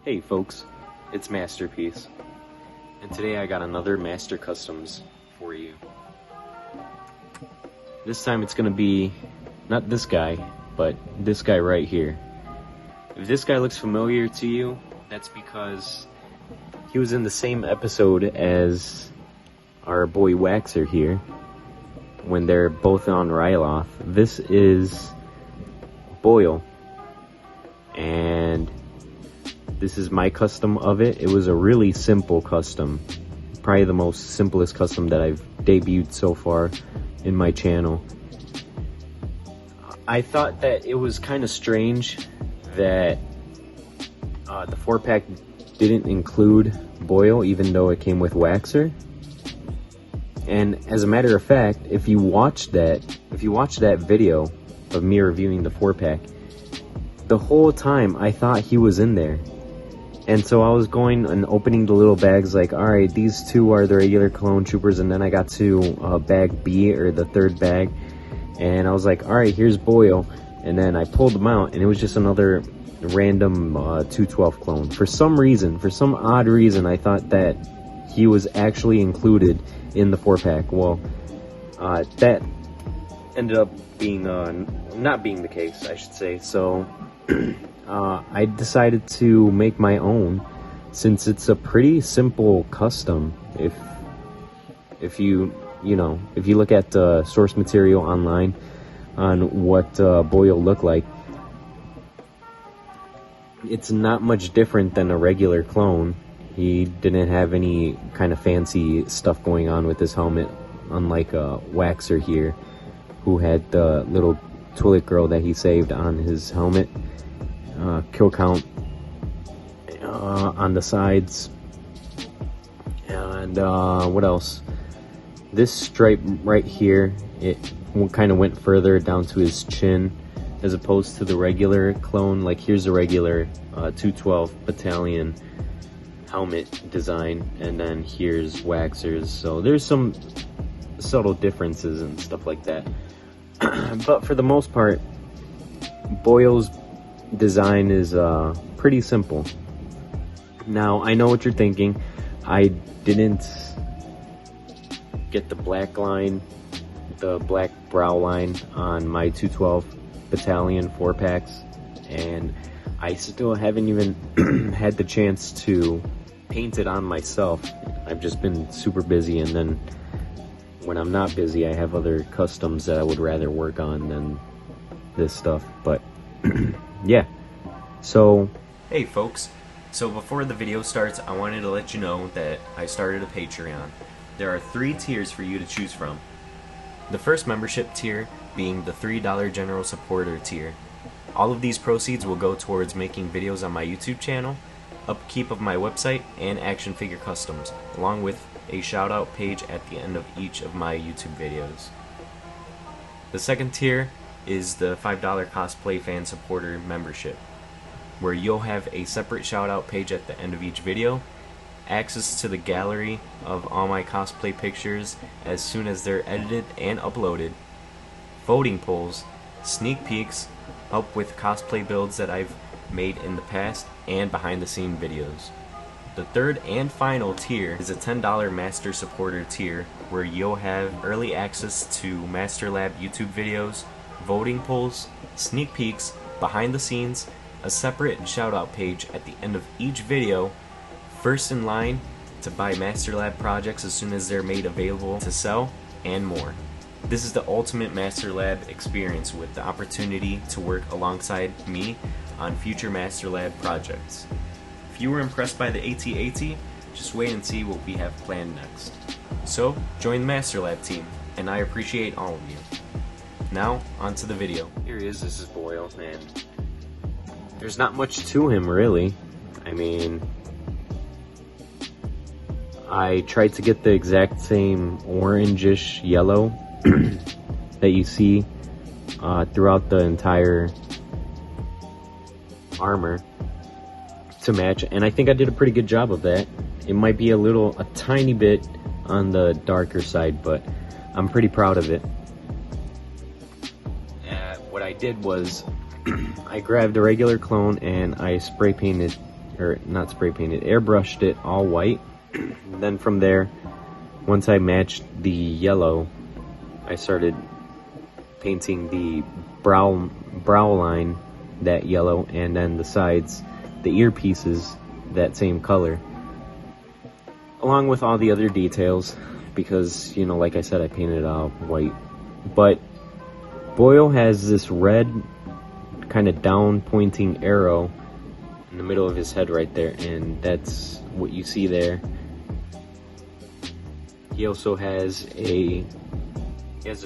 Hey folks, it's Masterpiece, and today I got another Master Customs for you. This time it's gonna be not this guy, but this guy right here. If this guy looks familiar to you, that's because he was in the same episode as our boy Waxer here, when they're both on Ryloth. This is Boyle, and this is my custom of it. It was a really simple custom, probably the most simplest custom that I've debuted so far in my channel. I thought that it was kind of strange that the 4-pack didn't include Boyle, even though it came with Waxer. And as a matter of fact, if you watch that video of me reviewing the 4-pack, the whole time I thought he was in there. And so I was going and opening the little bags like, alright, these two are the regular clone troopers, and then I got to bag B, or the third bag, and I was like, alright, here's Boyle, and then I pulled them out, and it was just another random 212 clone. For some odd reason, I thought that he was actually included in the 4-pack. Well, that ended up being, not being the case, I should say, so I decided to make my own, since it's a pretty simple custom. If you look at the source material online on what Boyle looked like, it's not much different than a regular clone. He didn't have any kind of fancy stuff going on with his helmet, unlike Waxer here, who had the little Twi'lek girl that he saved on his helmet. Kill count on the sides, and what else? This stripe right here, it kind of went further down to his chin, as opposed to the regular clone. Like, here's a regular 212 battalion helmet design, and then here's Waxer's. So there's some subtle differences and stuff like that. But for the most part, Boyle's design is pretty simple. Now, I know what you're thinking. I didn't get the black line, the black brow line on my 212 battalion 4-packs, and I still haven't even had the chance to paint it on myself. I've just been super busy, and then when I'm not busy, I have other customs that I would rather work on than this stuff. But yeah, so hey folks, so before the video starts, I wanted to let you know that I started a Patreon. There are 3 tiers for you to choose from. The first membership tier being the $3 general supporter tier. All of these proceeds will go towards making videos on my YouTube channel, upkeep of my website, and action figure customs, along with a shout out page at the end of each of my YouTube videos. The second tier is the $5 cosplay fan supporter membership, where you'll have a separate shout out page at the end of each video, access to the gallery of all my cosplay pictures as soon as they're edited and uploaded, voting polls, sneak peeks, help with cosplay builds that I've made in the past, and behind the scene videos. The third and final tier is a $10 Master Supporter tier, where you'll have early access to MasterLab YouTube videos, voting polls, sneak peeks, behind the scenes, a separate shoutout page at the end of each video, first in line to buy MasterLab projects as soon as they're made available to sell, and more. This is the ultimate MasterLab experience, with the opportunity to work alongside me on future MasterLab projects. If you were impressed by the AT-AT, just wait and see what we have planned next. So, join the MasterLab team, and I appreciate all of you. Now, on to the video. Here he is, this is Boyle, and there's not much to him, really. I mean, I tried to get the exact same orangish yellow that you see throughout the entire armor to match, and I think I did a pretty good job of that. It might be a tiny bit on the darker side, but I'm pretty proud of it. What I did was I grabbed a regular clone and I spray painted or not spray painted, airbrushed it all white. Then from there, once I matched the yellow, I started painting the brow line that yellow, and then the sides, the earpieces, that same color, along with all the other details, because, you know, like I said, I painted it all white. But Boyle has this red kind of down pointing arrow in the middle of his head right there, and that's what you see there. He also has a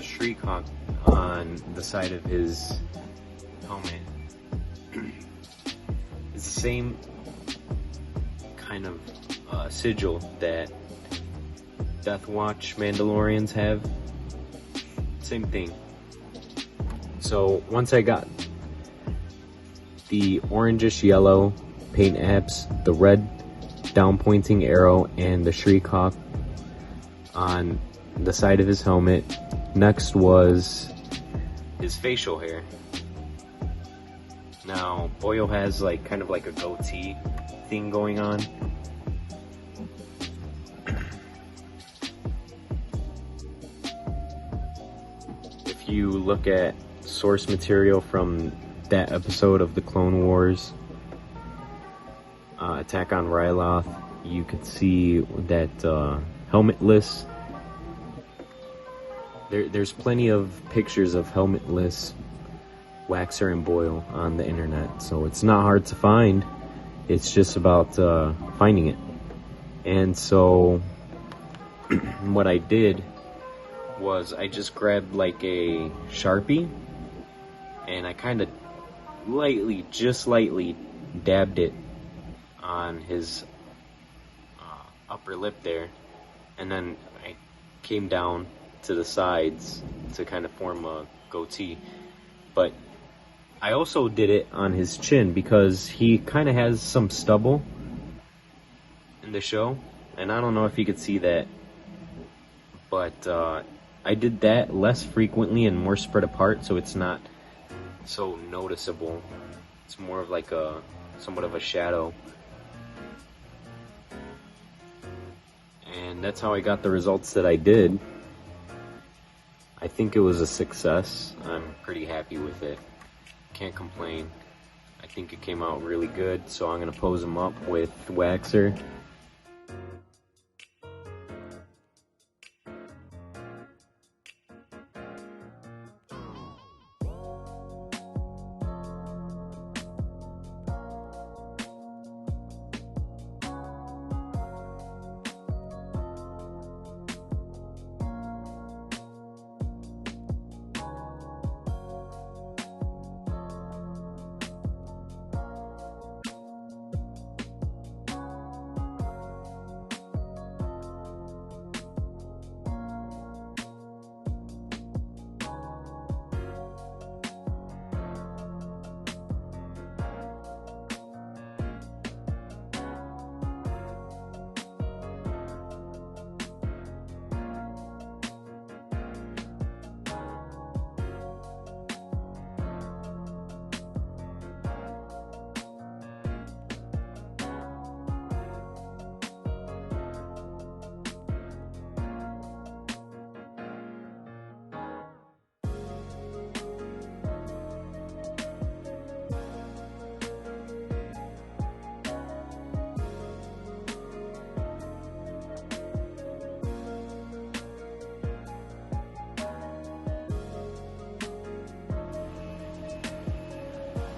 shriek hawk on the side of his helmet. It's the same kind of sigil that Death Watch Mandalorians have. Same thing. So once I got the orangish yellow paint apps, the red down pointing arrow, and the shriek hawk on the side of his helmet, next was his facial hair. Now Boyle has like kind of like a goatee thing going on. If you look at source material from that episode of the Clone Wars, Attack on Ryloth, you could see that helmetless. There's plenty of pictures of helmetless Waxer and Boyle on the internet, so it's not hard to find. It's just about finding it. And so what I did was I just grabbed like a Sharpie, and I kind of just lightly dabbed it on his upper lip there, and then I came down to the sides to kind of form a goatee. But I also did it on his chin because he kind of has some stubble in the show, and I don't know if you could see that, but I did that less frequently and more spread apart, so it's not so noticeable. It's more of like a somewhat of a shadow, and that's how I got the results that I did. I think it was a success. I'm pretty happy with it. Can't complain. I think it came out really good, so I'm gonna pose him up with Waxer.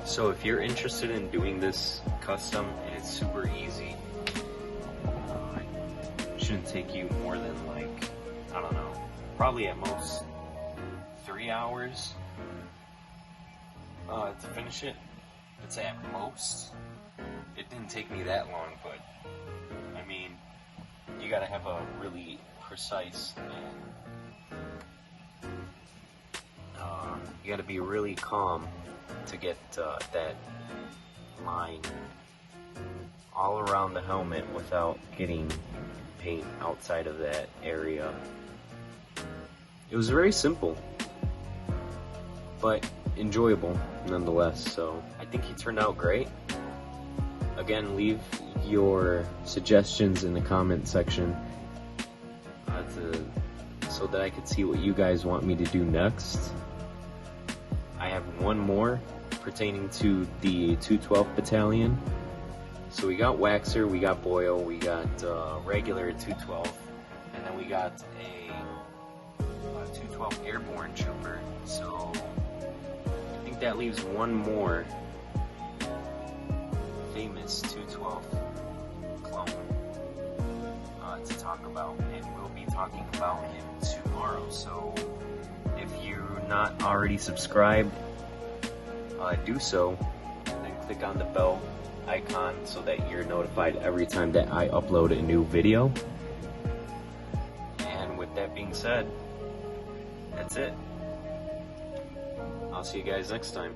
So if you're interested in doing this custom, and it's super easy, it shouldn't take you more than like, I don't know, probably at most 3 hours to finish it. It's at most. It didn't take me that long, but I mean, you gotta have a really precise and you gotta be really calm to get that line all around the helmet without getting paint outside of that area. It was very simple, but enjoyable nonetheless, so I think he turned out great. Again, again, leave your suggestions in the comment section so that I can see what you guys want me to do next. I have one more pertaining to the 212 Battalion. So we got Waxer, we got Boyle, we got regular 212, and then we got a 212 Airborne Trooper. So I think that leaves one more famous 212 clone to talk about, and we'll be talking about him tomorrow. So if you're not already subscribed, do so, and then click on the bell icon so that you're notified every time that I upload a new video. And with that being said, that's it. I'll see you guys next time.